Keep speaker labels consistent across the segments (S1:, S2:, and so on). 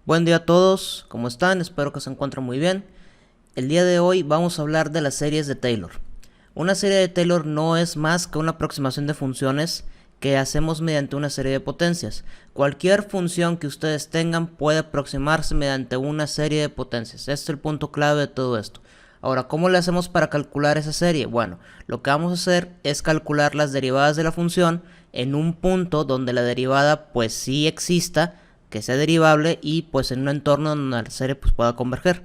S1: Buen día a todos, ¿cómo están? Espero que se encuentren muy bien. El día de hoy vamos a hablar de las series de Taylor. Una serie de Taylor no es más que una aproximación de funciones que hacemos mediante una serie de potencias. Cualquier función que ustedes tengan puede aproximarse mediante una serie de potencias. Este es el punto clave de todo esto. Ahora, ¿cómo le hacemos para calcular esa serie? Bueno, lo que vamos a hacer es calcular las derivadas de la función en un punto donde la derivada pues sí exista, que sea derivable y pues en un entorno donde la serie pues pueda converger.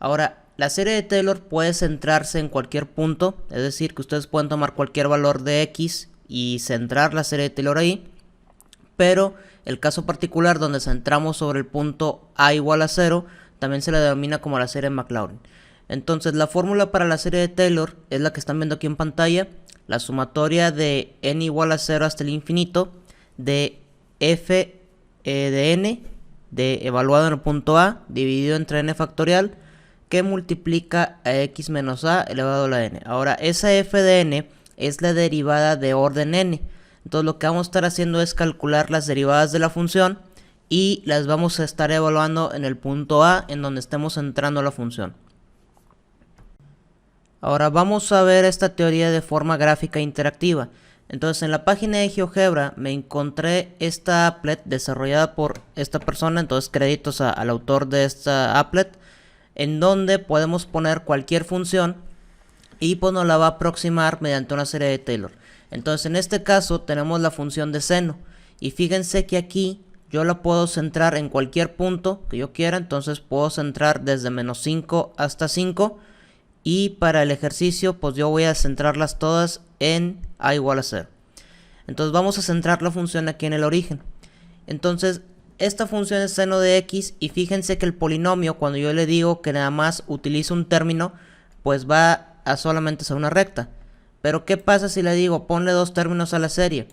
S1: Ahora, la serie de Taylor puede centrarse en cualquier punto, es decir, que ustedes pueden tomar cualquier valor de x y centrar la serie de Taylor ahí, pero el caso particular donde centramos sobre el punto a igual a 0 también se le denomina como la serie de Maclaurin. Entonces la fórmula para la serie de Taylor es la que están viendo aquí en pantalla, la sumatoria de n igual a 0 hasta el infinito de f de n de evaluado en el punto a dividido entre n factorial que multiplica a x menos a elevado a la n. Ahora esa f de n es la derivada de orden n. Entonces lo que vamos a estar haciendo es calcular las derivadas de la función y las vamos a estar evaluando en el punto a en donde estemos entrando la función. Ahora vamos a ver esta teoría de forma gráfica interactiva. Entonces en la página de GeoGebra me encontré esta applet desarrollada por esta persona, entonces créditos al autor de esta applet, en donde podemos poner cualquier función y pues nos la va a aproximar mediante una serie de Taylor. Entonces en este caso tenemos la función de seno y fíjense que aquí yo la puedo centrar en cualquier punto que yo quiera, entonces puedo centrar desde menos 5 hasta 5 y para el ejercicio pues yo voy a centrarlas todas en a igual a 0. Entonces vamos a centrar la función aquí en el origen. Entonces esta función es seno de x y fíjense que el polinomio cuando yo le digo que nada más utiliza un término pues va a solamente ser una recta. Pero ¿qué pasa si le digo ponle dos términos a la serie?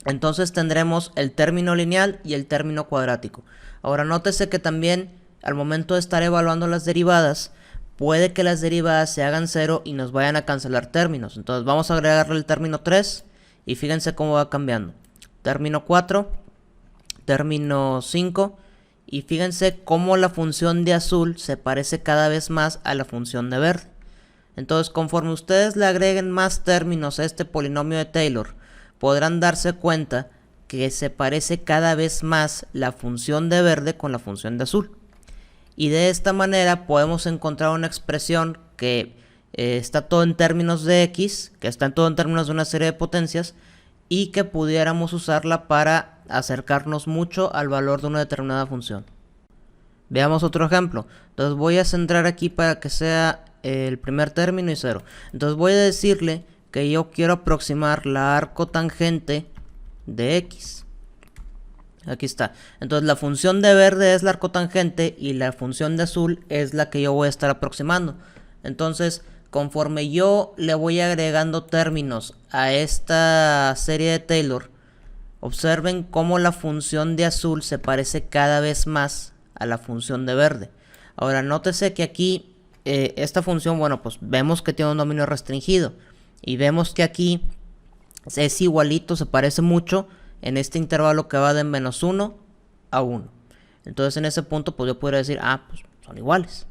S1: Entonces tendremos el término lineal y el término cuadrático. Ahora nótese que también al momento de estar evaluando las derivadas puede que las derivadas se hagan 0 y nos vayan a cancelar términos. Entonces vamos a agregarle el término 3 y fíjense cómo va cambiando. Término 4, término 5 y fíjense cómo la función de azul se parece cada vez más a la función de verde. Entonces conforme ustedes le agreguen más términos a este polinomio de Taylor, podrán darse cuenta que se parece cada vez más la función de verde con la función de azul. Y de esta manera podemos encontrar una expresión que está todo en términos de x, que está todo en términos de una serie de potencias y que pudiéramos usarla para acercarnos mucho al valor de una determinada función. Veamos otro ejemplo. Entonces voy a centrar aquí para que sea el primer término y 0. Entonces voy a decirle que yo quiero aproximar la arcotangente de x. Aquí está. Entonces la función de verde es la arcotangente y la función de azul es la que yo voy a estar aproximando. Entonces, conforme yo le voy agregando términos a esta serie de Taylor, observen cómo la función de azul se parece cada vez más a la función de verde. Ahora, nótese que aquí esta función, bueno, pues vemos que tiene un dominio restringido y vemos que aquí es igualito, se parece mucho en este intervalo que va de menos 1 a 1. Entonces en ese punto pues yo podría decir, pues son iguales.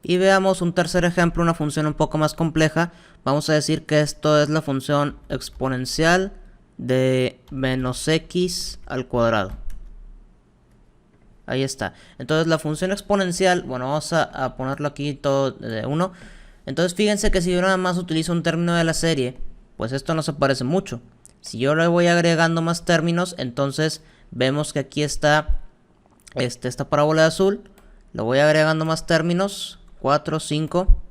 S1: Y veamos un tercer ejemplo, una función un poco más compleja. Vamos a decir que esto es la función exponencial de menos x al cuadrado. Ahí está. Entonces la función exponencial, bueno, vamos a ponerlo aquí todo de 1. Entonces fíjense que si yo nada más utilizo un término de la serie, pues esto no se parece mucho. Si yo le voy agregando más términos, entonces vemos que aquí está esta parábola de azul. Le voy agregando más términos, 4, 5.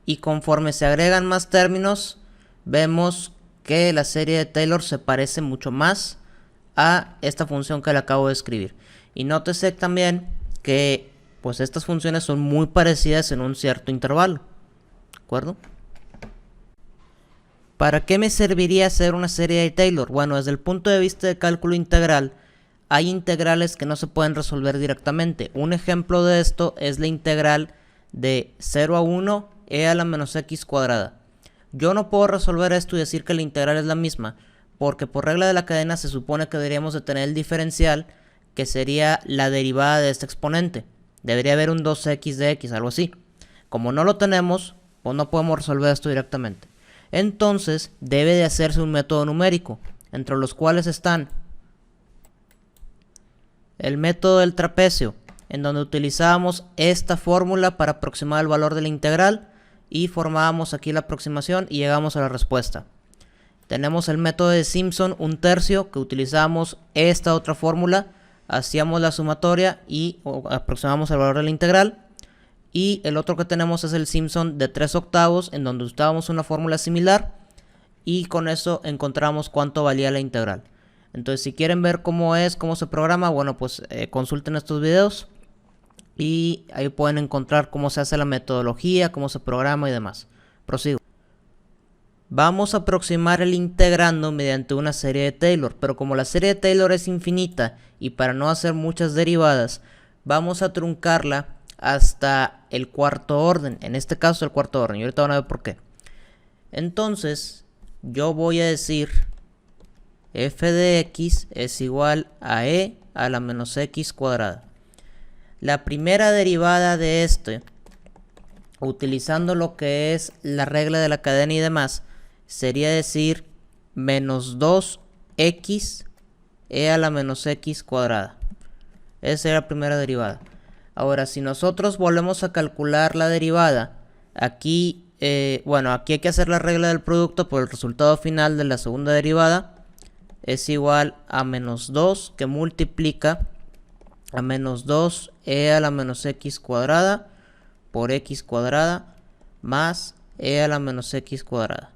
S1: Y conforme se agregan más términos, vemos que la serie de Taylor se parece mucho más a esta función que le acabo de escribir. Y nótese también que pues estas funciones son muy parecidas en un cierto intervalo. ¿De acuerdo? ¿Para qué me serviría hacer una serie de Taylor? Bueno, desde el punto de vista de cálculo integral, hay integrales que no se pueden resolver directamente. Un ejemplo de esto es la integral de 0 a 1 e a la menos x cuadrada. Yo no puedo resolver esto y decir que la integral es la misma, porque por regla de la cadena se supone que deberíamos de tener el diferencial que sería la derivada de este exponente. Debería haber un 2x de x, algo así. Como no lo tenemos, pues no podemos resolver esto directamente. Entonces debe de hacerse un método numérico, entre los cuales están el método del trapecio, en donde utilizábamos esta fórmula para aproximar el valor de la integral y formábamos aquí la aproximación y llegamos a la respuesta. Tenemos el método de Simpson 1/3, que utilizamos esta otra fórmula, hacíamos la sumatoria y aproximamos el valor de la integral. Y el otro que tenemos es el Simpson de 3/8, en donde usábamos una fórmula similar y con eso encontramos cuánto valía la integral. Entonces, si quieren ver cómo se programa, bueno, pues consulten estos videos y ahí pueden encontrar cómo se hace la metodología, cómo se programa y demás. Prosigo. Vamos a aproximar el integrando mediante una serie de Taylor, pero como la serie de Taylor es infinita y para no hacer muchas derivadas, vamos a truncarla hasta el cuarto orden, en este caso el cuarto orden, y ahorita van a ver por qué. Entonces, yo voy a decir f de x es igual a e a la menos x cuadrada. La primera derivada de este, utilizando lo que es la regla de la cadena y demás, sería decir menos 2x e a la menos x cuadrada. Esa es la primera derivada. Ahora, si nosotros volvemos a calcular la derivada, aquí, aquí hay que hacer la regla del producto, por el resultado final de la segunda derivada es igual a menos 2 que multiplica a menos 2e a la menos x cuadrada por x cuadrada más e a la menos x cuadrada.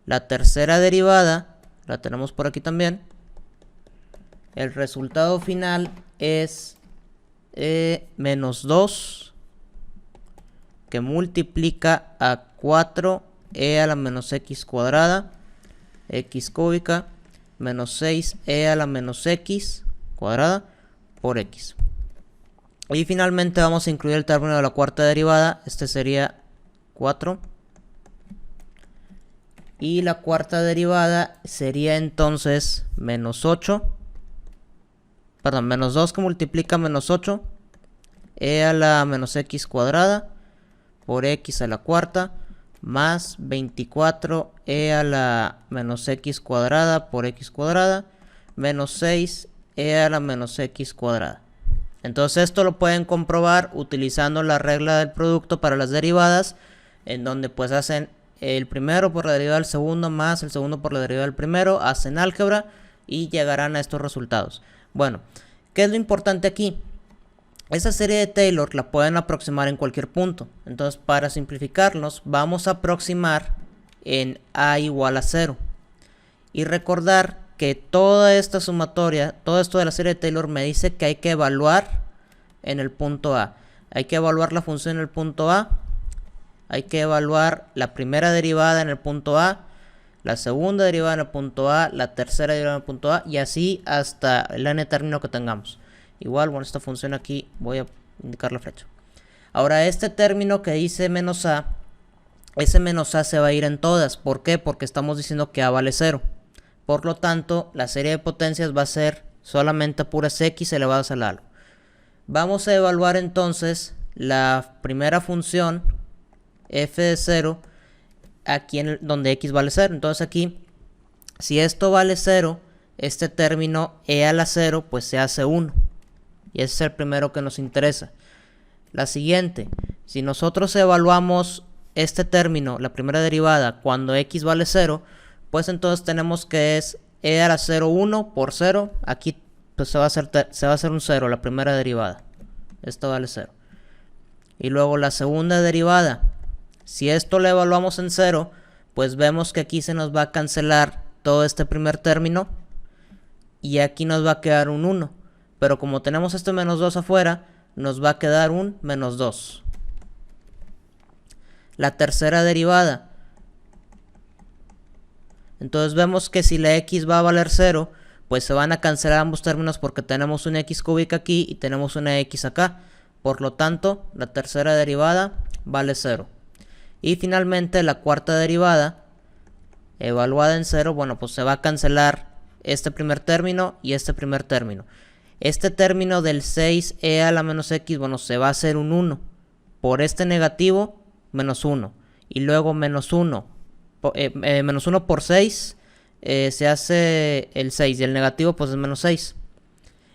S1: La tercera derivada la tenemos por aquí también. El resultado final es menos 2 que multiplica a 4e a la menos x cuadrada, x cúbica, menos 6e a la menos x cuadrada por x. Y finalmente vamos a incluir el término de la cuarta derivada, este sería 4. Y la cuarta derivada sería entonces menos 8. Perdón, menos 2 que multiplica menos 8 e a la menos x cuadrada por x a la cuarta más 24 e a la menos x cuadrada por x cuadrada menos 6 e a la menos x cuadrada. Entonces esto lo pueden comprobar utilizando la regla del producto para las derivadas, en donde pues hacen el primero por la derivada del segundo más el segundo por la derivada del primero, hacen álgebra y llegarán a estos resultados. Bueno, ¿qué es lo importante aquí? Esa serie de Taylor la pueden aproximar en cualquier punto. Entonces, para simplificarnos, vamos a aproximar en a igual a 0. Y recordar que toda esta sumatoria, todo esto de la serie de Taylor me dice que hay que evaluar en el punto A. Hay que evaluar la función en el punto A. Hay que evaluar la primera derivada en el punto A, la segunda derivada en el punto A, la tercera derivada en el punto A y así hasta el n término que tengamos. Igual, bueno, esta función aquí voy a indicar la flecha. Ahora, este término que dice menos A, ese menos A se va a ir en todas. ¿Por qué? Porque estamos diciendo que A vale 0. Por lo tanto, la serie de potencias va a ser solamente puras x elevadas al halo. Vamos a evaluar entonces la primera función f de 0 aquí donde x vale 0. Entonces aquí, si esto vale 0, este término e a la 0 pues se hace 1. Y ese es el primero que nos interesa. La siguiente, si nosotros evaluamos este término, la primera derivada, cuando x vale 0, pues entonces tenemos que es e a la 0, 1 por 0. Aquí pues se va a hacer un 0, la primera derivada. Esto vale 0. Y luego la segunda derivada, si esto lo evaluamos en 0, pues vemos que aquí se nos va a cancelar todo este primer término. Y aquí nos va a quedar un 1. Pero como tenemos este menos 2 afuera, nos va a quedar un menos 2. La tercera derivada. Entonces vemos que si la x va a valer 0, pues se van a cancelar ambos términos porque tenemos una x cúbica aquí y tenemos una x acá. Por lo tanto, la tercera derivada vale 0. Y finalmente la cuarta derivada, evaluada en 0, bueno, pues se va a cancelar este primer término y este primer término. Este término del 6e a la menos x, bueno, se va a hacer un 1. Por este negativo, menos 1. Y luego menos 1. Menos 1 por 6 se hace el 6. Y el negativo pues es menos 6.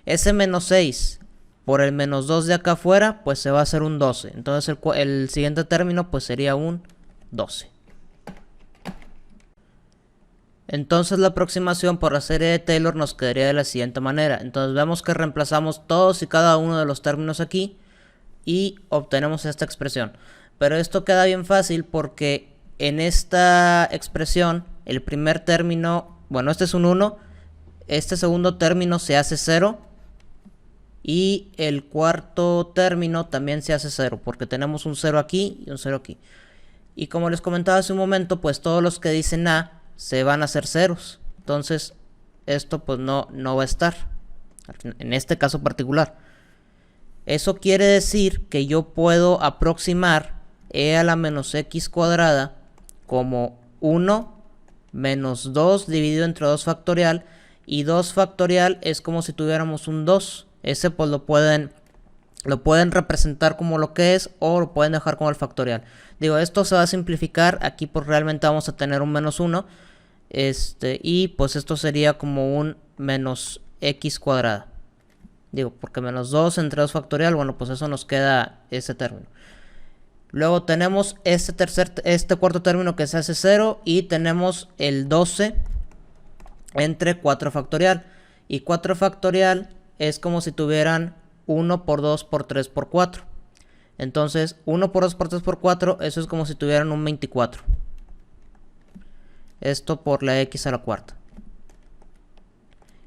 S1: Ese menos 6 por el menos 2 de acá afuera, pues se va a hacer un 12. Entonces el siguiente término pues sería un 12. Entonces la aproximación por la serie de Taylor nos quedaría de la siguiente manera. Entonces vemos que reemplazamos todos y cada uno de los términos aquí y obtenemos esta expresión. Pero esto queda bien fácil porque en esta expresión el primer término, bueno, este es un 1, este segundo término se hace 0 y el cuarto término también se hace 0 porque tenemos un 0 aquí y un 0 aquí. Y como les comentaba hace un momento, pues todos los que dicen A se van a hacer ceros. Entonces esto pues no va a estar en este caso particular. Eso quiere decir que yo puedo aproximar e a la menos x cuadrada como 1 menos 2 dividido entre 2 factorial. Y 2 factorial es como si tuviéramos un 2. Ese pues lo pueden representar como lo que es o lo pueden dejar como el factorial. Digo, esto se va a simplificar. Aquí pues realmente vamos a tener un menos 1. Y pues esto sería como un menos x cuadrada. Digo, porque menos 2 entre 2 factorial, bueno, pues eso nos queda ese término. Luego tenemos este cuarto término que se hace 0 y tenemos el 12 entre 4 factorial. Y 4 factorial es como si tuvieran 1 por 2 por 3 por 4. Entonces 1 por 2 por 3 por 4, eso es como si tuvieran un 24. Esto por la x a la cuarta.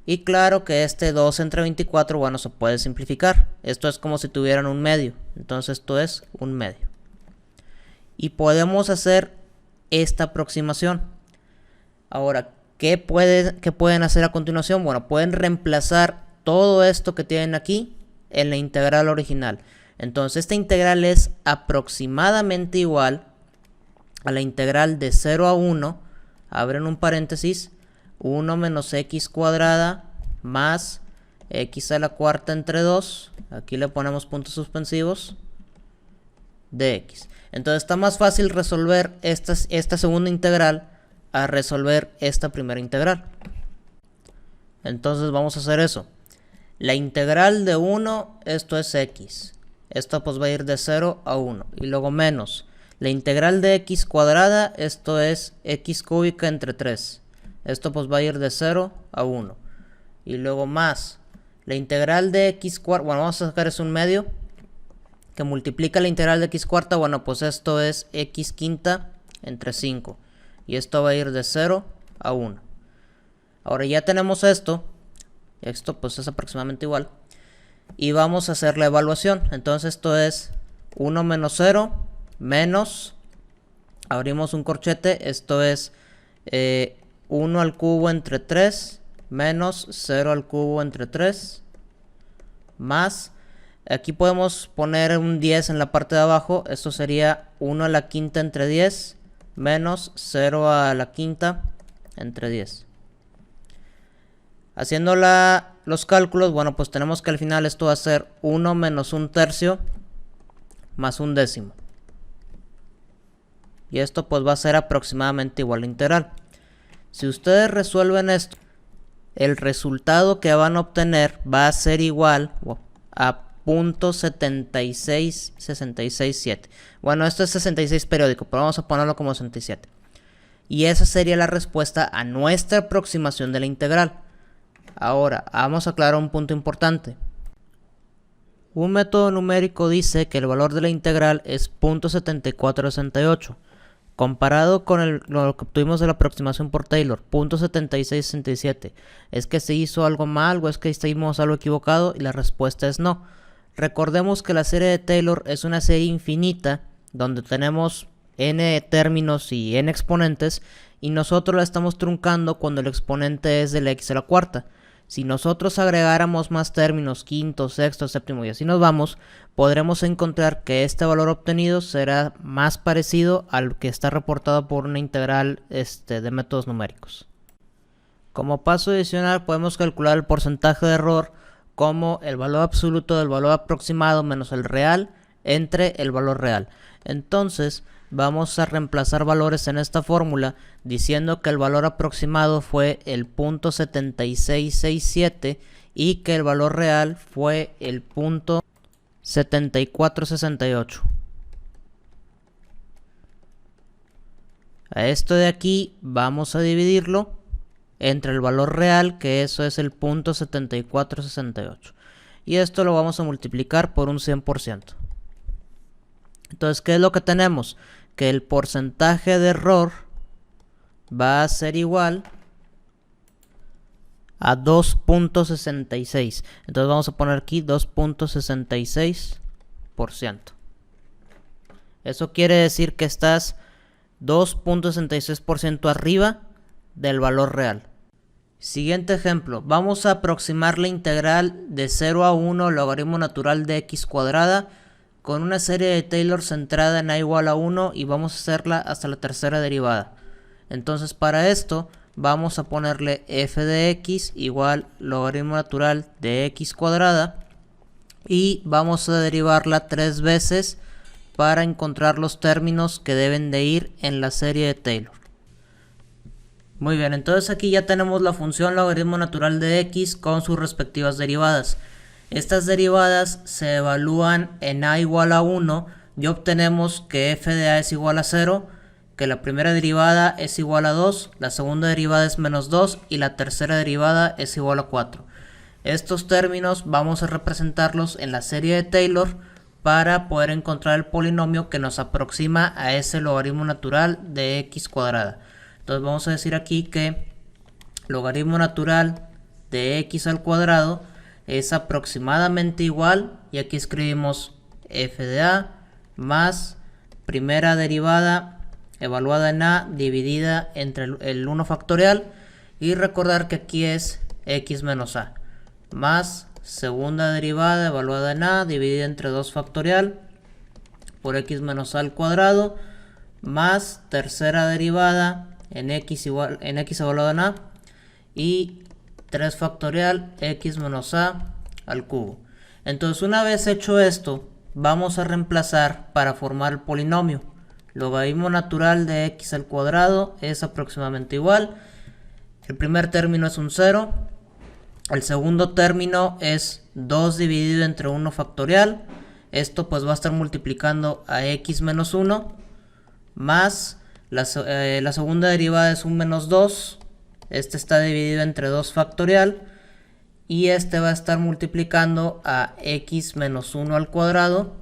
S1: Y claro que este 2 entre 24, bueno, se puede simplificar. Esto es como si tuvieran un medio. Entonces esto es un medio. Y podemos hacer esta aproximación. Ahora, ¿qué pueden hacer a continuación? Bueno, pueden reemplazar todo esto que tienen aquí en la integral original. Entonces esta integral es aproximadamente igual a la integral de 0 a 1. Abren un paréntesis, 1 menos x cuadrada más x a la cuarta entre 2. Aquí le ponemos puntos suspensivos de x. Entonces está más fácil resolver esta segunda integral a resolver esta primera integral. Entonces vamos a hacer eso. La integral de 1, esto es x. Esto pues va a ir de 0 a 1. Y luego menos. La integral de x cuadrada, esto es x cúbica entre 3. Esto pues va a ir de 0 a 1. Y luego más. La integral de x cuarta, bueno, vamos a sacar es un medio que multiplica la integral de x cuarta, bueno, pues esto es x quinta entre 5. Y esto va a ir de 0 a 1. Ahora ya tenemos esto pues es aproximadamente igual. Y vamos a hacer la evaluación. Entonces esto es 1 menos 0 menos, abrimos un corchete, esto es 1 al cubo entre 3 menos 0 al cubo entre 3 más, aquí podemos poner un 10 en la parte de abajo, esto sería 1 a la quinta entre 10 menos 0 a la quinta entre 10. Haciendo los cálculos, bueno, pues tenemos que al final esto va a ser 1 menos un tercio más un décimo. Y esto pues va a ser aproximadamente igual a la integral. Si ustedes resuelven esto, el resultado que van a obtener va a ser igual a .76667. Bueno, esto es 66 periódico, pero vamos a ponerlo como 67. Y esa sería la respuesta a nuestra aproximación de la integral. Ahora, vamos a aclarar un punto importante. Un método numérico dice que el valor de la integral es .7468. Comparado con lo que obtuvimos de la aproximación por Taylor, .7667. ¿Es que se hizo algo mal o es que hicimos algo equivocado? Y la respuesta es no. Recordemos que la serie de Taylor es una serie infinita donde tenemos n términos y n exponentes y nosotros la estamos truncando cuando el exponente es de la x a la cuarta. Si nosotros agregáramos más términos, quinto, sexto, séptimo y así nos vamos, podremos encontrar que este valor obtenido será más parecido al que está reportado por una integral de métodos numéricos. Como paso adicional podemos calcular el porcentaje de error como el valor absoluto del valor aproximado menos el real entre el valor real. Entonces vamos a reemplazar valores en esta fórmula diciendo que el valor aproximado fue el 0.7667 y que el valor real fue el 0.7468. A esto de aquí vamos a dividirlo entre el valor real, que eso es el 0.7468. Y esto lo vamos a multiplicar por un 100%. Entonces, ¿qué es lo que tenemos? Que el porcentaje de error va a ser igual a 2.66. Entonces vamos a poner aquí 2.66%. Eso quiere decir que estás 2.66% arriba del valor real. Siguiente ejemplo, vamos a aproximar la integral de 0 a 1 logaritmo natural de x cuadrada con una serie de Taylor centrada en a igual a 1 y vamos a hacerla hasta la tercera derivada. Entonces para esto vamos a ponerle f de x igual logaritmo natural de x cuadrada y vamos a derivarla 3 veces para encontrar los términos que deben de ir en la serie de Taylor. Muy bien, entonces aquí ya tenemos la función logaritmo natural de x con sus respectivas derivadas. Estas derivadas se evalúan en a igual a 1 y obtenemos que f de a es igual a 0, que la primera derivada es igual a 2, la segunda derivada es menos 2 y la tercera derivada es igual a 4. Estos términos vamos a representarlos en la serie de Taylor para poder encontrar el polinomio que nos aproxima a ese logaritmo natural de x cuadrada. Entonces vamos a decir aquí que logaritmo natural de x al cuadrado es aproximadamente igual, y aquí escribimos f de a más primera derivada evaluada en a dividida entre el 1 factorial, y recordar que aquí es x menos a, más segunda derivada evaluada en a dividida entre 2 factorial por x menos a al cuadrado, más tercera derivada en x evaluado en a y 3 factorial x menos a al cubo. Entonces, una vez hecho esto, vamos a reemplazar para formar el polinomio. Logaritmo natural de x al cuadrado es aproximadamente igual. El primer término es un 0. El segundo término es 2 dividido entre 1 factorial. Esto pues va a estar multiplicando a x menos 1 más la segunda derivada es un menos 2, este está dividido entre 2 factorial y este va a estar multiplicando a x menos 1 al cuadrado,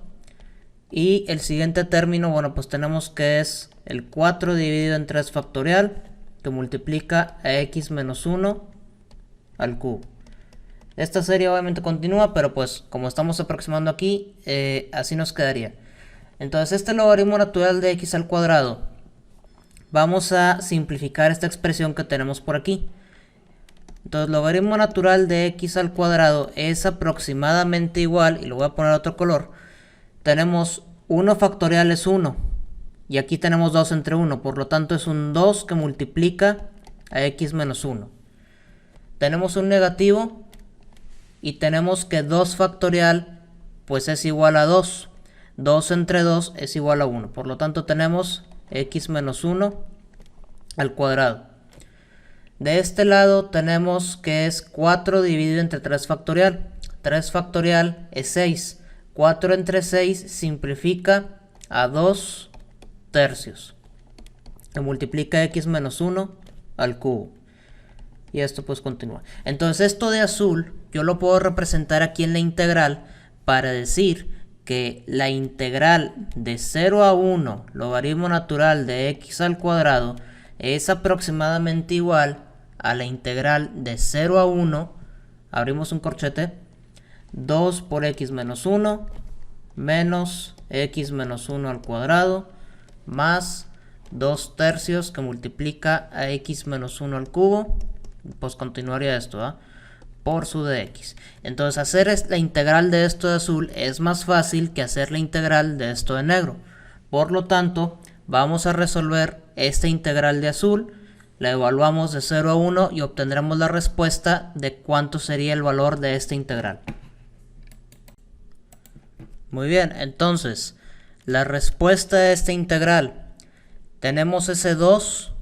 S1: y el siguiente término, bueno, pues tenemos que es el 4 dividido en 3 factorial que multiplica a x menos 1 al cubo. Esta serie obviamente continúa, pero pues como estamos aproximando aquí, así nos quedaría. Entonces este logaritmo natural de x al cuadrado, vamos a simplificar esta expresión que tenemos por aquí. Entonces logaritmo natural de x al cuadrado es aproximadamente igual, y lo voy a poner a otro color. Tenemos 1 factorial es 1 y aquí tenemos 2 entre 1, por lo tanto es un 2 que multiplica a x menos 1. Tenemos un negativo y tenemos que 2 factorial pues es igual a 2. 2 entre 2 es igual a 1, por lo tanto tenemos x menos 1 al cuadrado. De este lado tenemos que es 4 dividido entre 3 factorial. 3 factorial es 6. 4 entre 6 simplifica a 2 tercios. Que multiplica x menos 1 al cubo. Y esto pues continúa. Entonces esto de azul yo lo puedo representar aquí en la integral para decir que la integral de 0 a 1 logaritmo natural de x al cuadrado es aproximadamente igual a la integral de 0 a 1, abrimos un corchete, 2 por x menos 1 menos x menos 1 al cuadrado más 2 tercios que multiplica a x menos 1 al cubo, pues continuaría esto, por su de x. Entonces hacer la integral de esto de azul es más fácil que hacer la integral de esto de negro. Por lo tanto, vamos a resolver esta integral de azul. la evaluamos de 0 a 1 y obtendremos la respuesta de cuánto sería el valor de esta integral. Muy bien, entonces la respuesta de esta integral, tenemos ese 2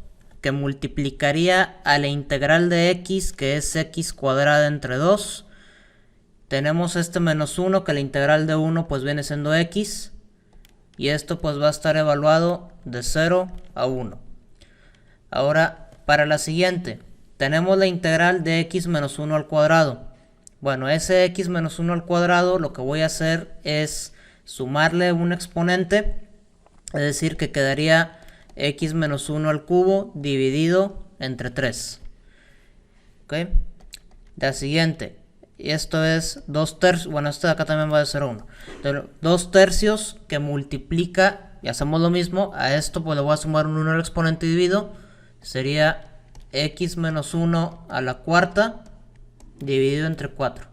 S1: que multiplicaría a la integral de x, que es x cuadrada entre 2. Tenemos este menos 1, que la integral de 1 pues viene siendo x. Y esto pues va a estar evaluado de 0 a 1. Ahora, para la siguiente, tenemos la integral de x menos 1 al cuadrado. Bueno, ese x menos 1 al cuadrado, lo que voy a hacer es sumarle un exponente. Es decir, que quedaría x menos 1 al cubo dividido entre 3. ¿Ok? La siguiente. Y esto es 2 tercios, bueno, este de acá también va de 0 a 1. Entonces, 2 tercios que multiplica, y hacemos lo mismo, a esto pues le voy a sumar un 1 al exponente dividido, sería x menos 1 a la cuarta dividido entre 4.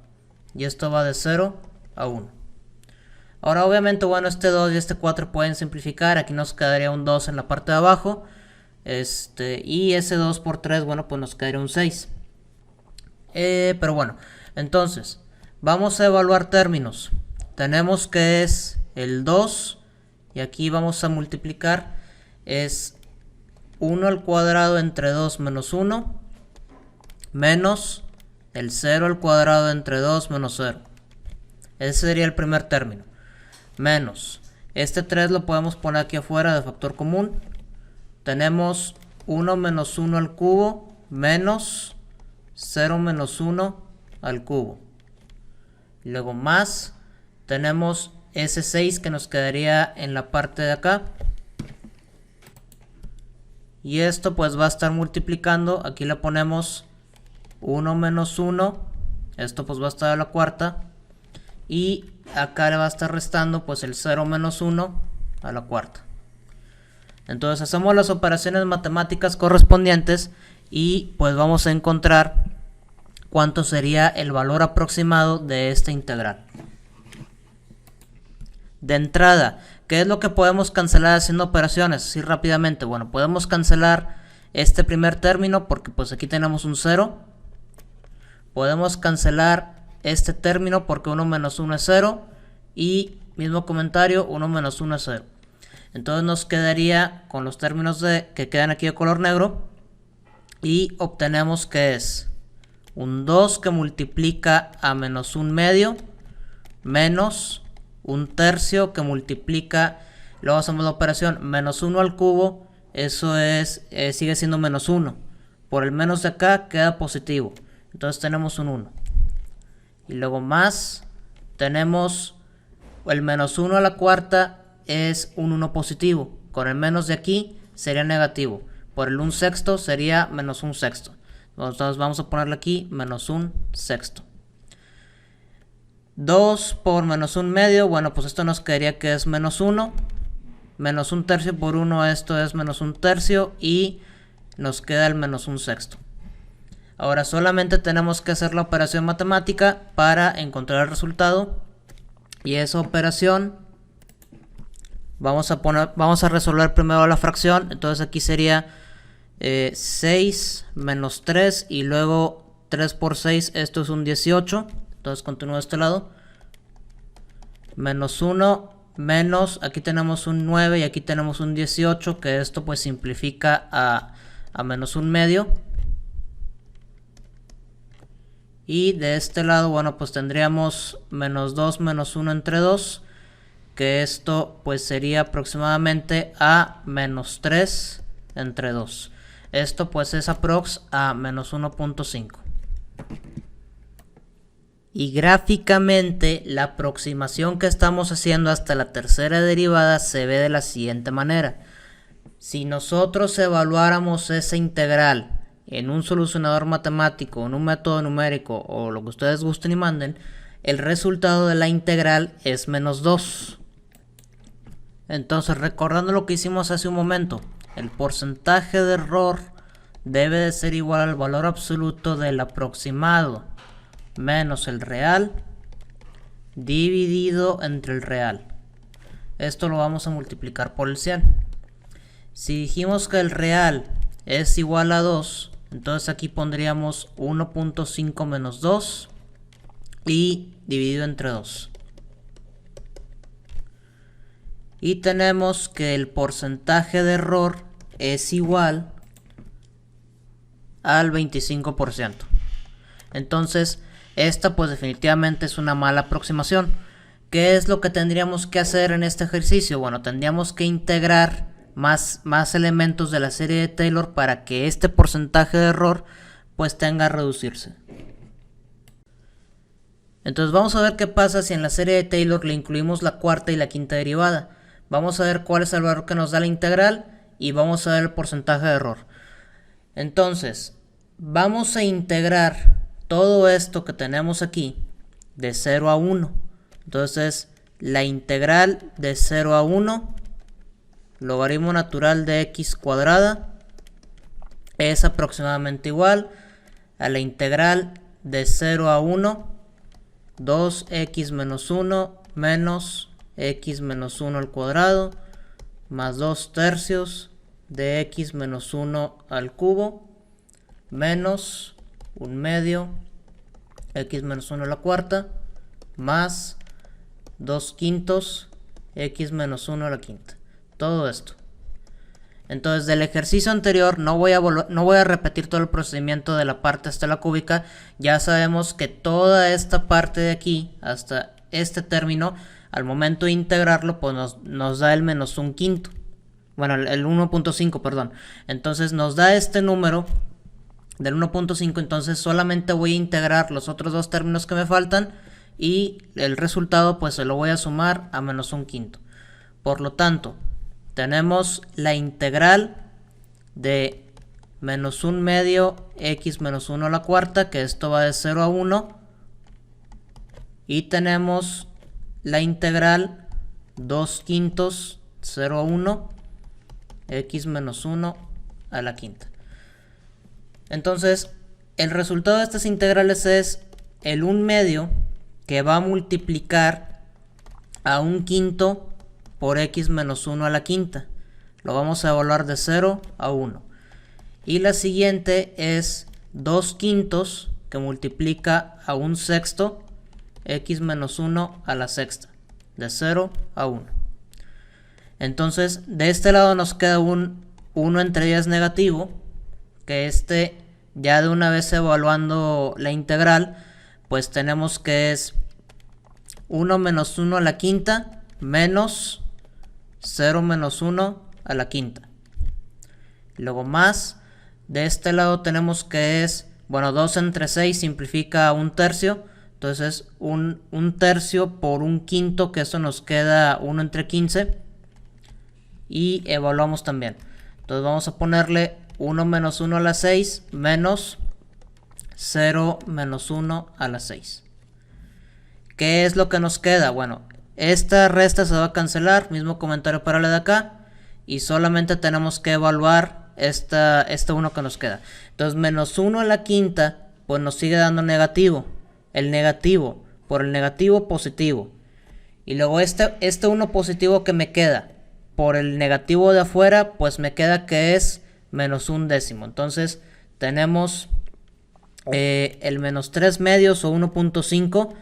S1: Y esto va de 0 a 1. Ahora obviamente, bueno, este 2 y este 4 pueden simplificar, aquí nos quedaría un 2 en la parte de abajo, y ese 2 por 3, bueno, pues nos quedaría un 6. Pero bueno, entonces, vamos a evaluar términos. Tenemos que es el 2, y aquí vamos a multiplicar, es 1 al cuadrado entre 2 menos 1, menos el 0 al cuadrado entre 2 menos 0. Ese sería el primer término. Menos, este 3 lo podemos poner aquí afuera de factor común. Tenemos 1 menos 1 al cubo, menos 0 menos 1 al cubo. Y luego más, tenemos ese 6 que nos quedaría en la parte de acá. Y esto pues va a estar multiplicando, aquí le ponemos 1 menos 1, esto pues va a estar a la cuarta. Y acá le va a estar restando pues el 0 menos 1 a la cuarta. Entonces hacemos las operaciones matemáticas correspondientes y pues vamos a encontrar cuánto sería el valor aproximado de esta integral. De entrada, ¿qué es lo que podemos cancelar haciendo operaciones? Así rápidamente, bueno, podemos cancelar este primer término porque pues aquí tenemos un 0. Podemos cancelar este término porque 1 menos 1 es 0. Y mismo comentario, 1 menos 1 es 0. Entonces nos quedaría con los términos que quedan aquí de color negro. Y obtenemos que es un 2 que multiplica a menos 1 medio, menos un tercio que multiplica, luego hacemos la operación menos 1 al cubo, eso es, sigue siendo menos 1. Por el menos de acá queda positivo. Entonces tenemos un 1. Y luego más, tenemos el menos 1 a la cuarta es un 1 positivo. Con el menos de aquí sería negativo. Por el 1 sexto sería menos 1 sexto. Entonces vamos a ponerle aquí menos 1 sexto. 2 por menos 1 medio, bueno, pues esto nos quedaría que es menos 1. Menos 1 tercio por 1, esto es menos 1 tercio. Y nos queda el menos 1 sexto. Ahora solamente tenemos que hacer la operación matemática para encontrar el resultado. Y esa operación vamos a resolver primero la fracción. Entonces aquí sería 6 menos 3 y luego 3 por 6, esto es un 18. Entonces continúo de este lado. Menos 1 menos, aquí tenemos un 9 y aquí tenemos un 18, que esto pues simplifica a menos 1 medio. Y de este lado, bueno, pues tendríamos menos 2 menos 1 entre 2, que esto pues sería aproximadamente a menos 3 entre 2. Esto pues es aprox a menos 1.5. Y gráficamente la aproximación que estamos haciendo hasta la tercera derivada se ve de la siguiente manera. Si nosotros evaluáramos esa integral en un solucionador matemático, en un método numérico o lo que ustedes gusten y manden, el resultado de la integral es menos 2. Entonces, recordando lo que hicimos hace un momento, el porcentaje de error debe de ser igual al valor absoluto del aproximado menos el real dividido entre el real. Esto lo vamos a multiplicar por el 100. Si dijimos que el real es igual a 2. Entonces aquí pondríamos 1.5 menos 2 y dividido entre 2. Y tenemos que el porcentaje de error es igual al 25%. Entonces esta pues definitivamente es una mala aproximación. ¿Qué es lo que tendríamos que hacer en este ejercicio? Bueno, tendríamos que integrar más elementos de la serie de Taylor para que este porcentaje de error pues tenga a reducirse. Entonces vamos a ver qué pasa si en la serie de Taylor le incluimos la cuarta y la quinta derivada. Vamos a ver cuál es el valor que nos da la integral y vamos a ver el porcentaje de error. Entonces vamos a integrar todo esto que tenemos aquí de 0 a 1. Entonces la integral de 0 a 1, logaritmo natural de x cuadrada, es aproximadamente igual a la integral de 0 a 1, 2x menos 1 menos x menos 1 al cuadrado, más 2 tercios de x menos 1 al cubo, menos 1/2 x menos 1 a la cuarta, más 2/5 x menos 1 a la quinta. Todo esto. Entonces del ejercicio anterior no voy a repetir todo el procedimiento de la parte hasta la cúbica. Ya sabemos que toda esta parte de aquí hasta este término, al momento de integrarlo pues nos da el menos 1/5. Bueno, el 1.5, perdón. Entonces nos da este número del 1.5. Entonces solamente voy a integrar los otros dos términos que me faltan y el resultado pues se lo voy a sumar a menos 1/5. Por lo tanto, tenemos la integral de menos 1/2 x menos 1 a la cuarta, que esto va de 0 a 1. Y tenemos la integral 2/5 0 a 1 x menos 1 a la quinta. Entonces el resultado de estas integrales es el 1/2 que va a multiplicar a 1/5 por x menos 1 a la quinta. Lo vamos a evaluar de 0 a 1. Y la siguiente es 2/5 que multiplica a 1/6 x menos 1 a la sexta, de 0 a 1. Entonces de este lado nos queda un 1 entre 10 negativo, que ya de una vez evaluando la integral pues tenemos que es 1 menos 1 a la quinta menos 0 menos 1 a la quinta. Luego más, de este lado tenemos que es, bueno, 2 entre 6 simplifica a 1/3. Entonces un tercio por 1/5, que eso nos queda 1 entre 15. Y evaluamos también. Entonces vamos a ponerle 1 menos 1 a la 6 menos 0 menos 1 a la 6. ¿Qué es lo que nos queda? Bueno, esta resta se va a cancelar, mismo comentario para la de acá, y solamente tenemos que evaluar este 1 que nos queda. Entonces menos 1 a la quinta pues nos sigue dando negativo. El negativo por el negativo positivo. Y luego este 1 positivo que me queda por el negativo de afuera pues me queda que es menos 1/10. Entonces tenemos el menos 3/2 o 1.5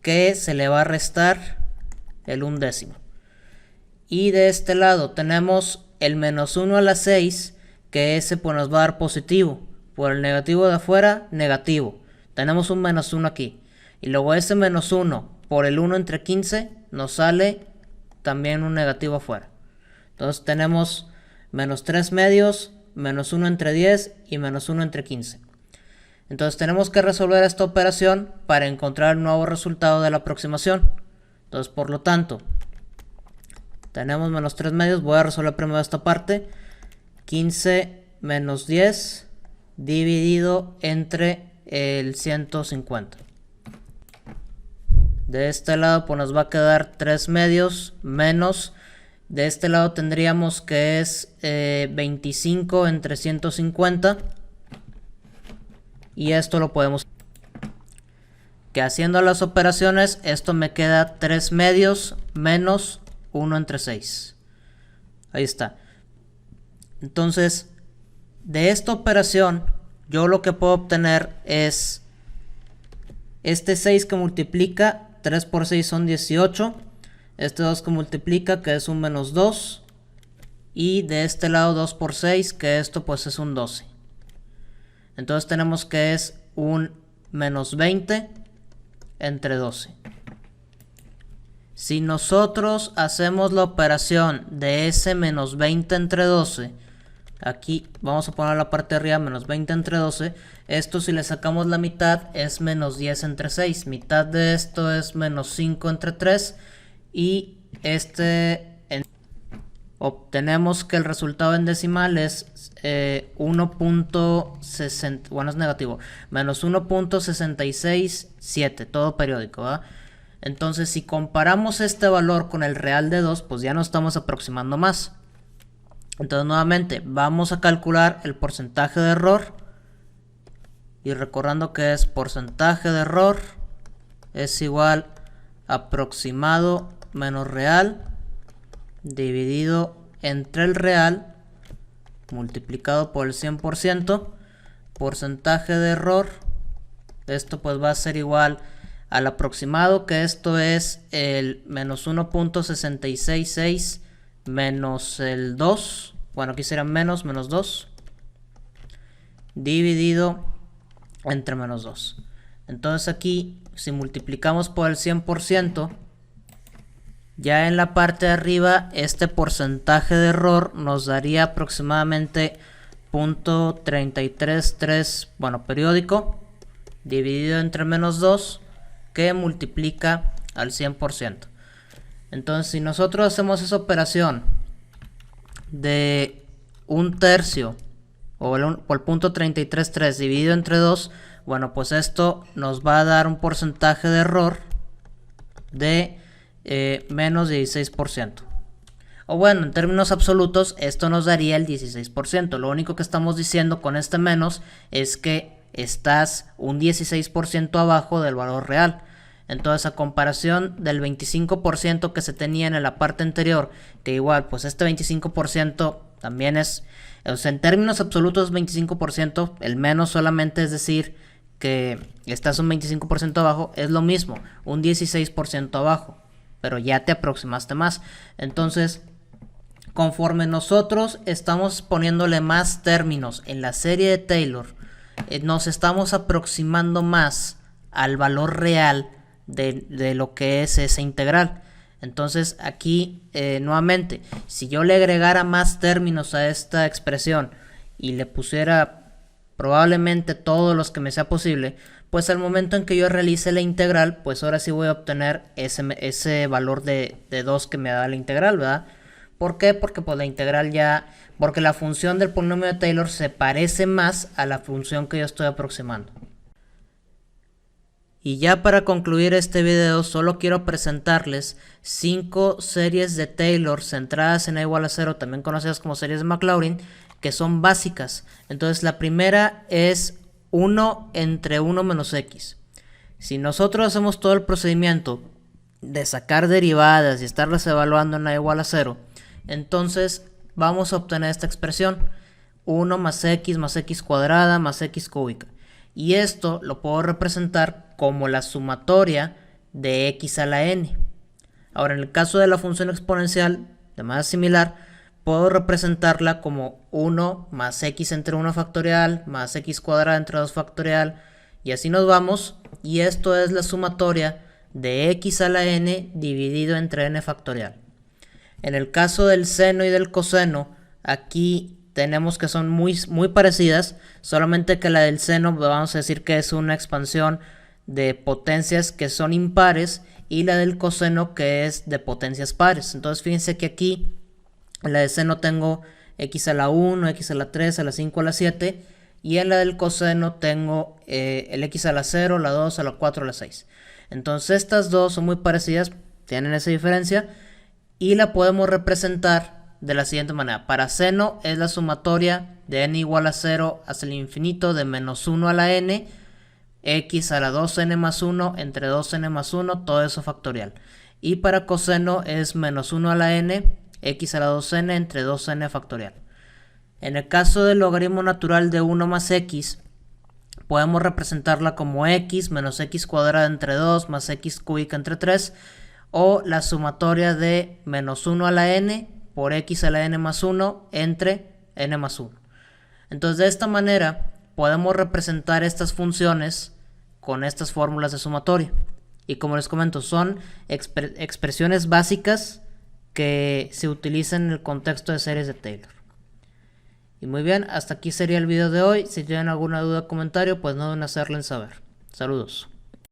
S1: que se le va a restar el 1/10. Y de este lado tenemos el menos 1 a la 6, que ese pues nos va a dar positivo. Por el negativo de afuera, negativo. Tenemos un menos 1 aquí. Y luego ese menos 1 por el 1 entre 15 nos sale también un negativo afuera. Entonces tenemos menos 3/2, menos 1 entre 10 y menos 1 entre 15. Entonces tenemos que resolver esta operación para encontrar el nuevo resultado de la aproximación. Entonces por lo tanto, tenemos menos 3/2, voy a resolver primero esta parte. 15 menos 10 dividido entre el 150. De este lado pues nos va a quedar 3/2 menos, de este lado tendríamos que es 25 entre 150. Y esto lo podemos, que haciendo las operaciones esto me queda 3/2 menos 1 entre 6. Ahí está. Entonces de esta operación yo lo que puedo obtener es este 6 que multiplica, 3 por 6 son 18, este 2 que multiplica, que es un menos 2, y de este lado 2 por 6, que esto pues es un 12. Entonces tenemos que es un menos 20 entre 12. Si nosotros hacemos la operación de ese menos 20 entre 12, aquí vamos a poner la parte de arriba menos 20 entre 12, esto si le sacamos la mitad es menos 10 entre 6, mitad de esto es menos 5 entre 3, y obtenemos que el resultado en decimal es 1.60, bueno, es negativo, menos 1.667, todo periódico, ¿verdad? Entonces, si comparamos este valor con el real de 2, pues ya nos estamos aproximando más. Entonces, nuevamente, vamos a calcular el porcentaje de error. Y recordando que es porcentaje de error es igual a aproximado menos real dividido entre el real multiplicado por el 100%. Porcentaje de error, esto pues va a ser igual al aproximado, que esto es el menos 1.666 menos el 2, bueno, aquí será menos 2 dividido entre menos 2. Entonces aquí, si multiplicamos por el 100%, ya en la parte de arriba este porcentaje de error nos daría aproximadamente 0.333, bueno, periódico, dividido entre menos 2, que multiplica al 100%. Entonces, si nosotros hacemos esa operación de un tercio o el 0.333 dividido entre 2, bueno, pues esto nos va a dar un porcentaje de error de menos 16%. O bueno, en términos absolutos, esto nos daría el 16%. Lo único que estamos diciendo con este menos es que estás un 16% abajo del valor real. Entonces, a comparación del 25% que se tenía en la parte anterior, que igual, pues este 25% también es, o sea, en términos absolutos 25%, el menos solamente es decir que estás un 25% abajo, es lo mismo, un 16% abajo, pero ya te aproximaste más. Entonces, conforme nosotros estamos poniéndole más términos en la serie de Taylor, nos estamos aproximando más al valor real de lo que es esa integral. Entonces aquí nuevamente, si yo le agregara más términos a esta expresión y le pusiera probablemente todos los que me sea posible, pues al momento en que yo realice la integral, pues ahora sí voy a obtener ese valor de 2 que me da la integral, ¿verdad? ¿Por qué? Porque pues la integral porque la función del polinomio de Taylor se parece más a la función que yo estoy aproximando. Y ya para concluir este video, solo quiero presentarles 5 series de Taylor centradas en A igual a 0, también conocidas como series de Maclaurin, que son básicas. Entonces la primera es 1 entre 1 menos x. Si nosotros hacemos todo el procedimiento de sacar derivadas y estarlas evaluando en A igual a 0, entonces vamos a obtener esta expresión: 1 más x cuadrada más x cúbica. Y esto lo puedo representar como la sumatoria de x a la n. Ahora, en el caso de la función exponencial, de manera similar, puedo representarla como 1 más x entre 1 factorial más x cuadrada entre 2 factorial, y así nos vamos, y esto es la sumatoria de x a la n dividido entre n factorial. En el caso del seno y del coseno, aquí tenemos que son muy parecidas, solamente que la del seno vamos a decir que es una expansión de potencias que son impares, y la del coseno que es de potencias pares. Entonces fíjense que aquí en la de seno tengo x a la 1, x a la 3, a la 5, a la 7, y en la del coseno tengo el x a la 0, la 2, a la 4, a la 6. Entonces estas dos son muy parecidas, tienen esa diferencia, y la podemos representar de la siguiente manera. Para seno es la sumatoria de n igual a 0 hasta el infinito de menos 1 a la n, x a la 2n más 1 entre 2n más 1, todo eso factorial. Y para coseno es menos 1 a la n, x a la 2n entre 2n factorial. En el caso del logaritmo natural de 1 más x, podemos representarla como x menos x cuadrada entre 2 más x cúbica entre 3, o la sumatoria de menos 1 a la n por x a la n más 1 entre n más 1. Entonces de esta manera podemos representar estas funciones con estas fórmulas de sumatoria. Y como les comento, son expresiones básicas que se utilizan en el contexto de series de Taylor. Y muy bien, hasta aquí sería el video de hoy. Si tienen alguna duda o comentario, pues no deben hacerlo saber. Saludos.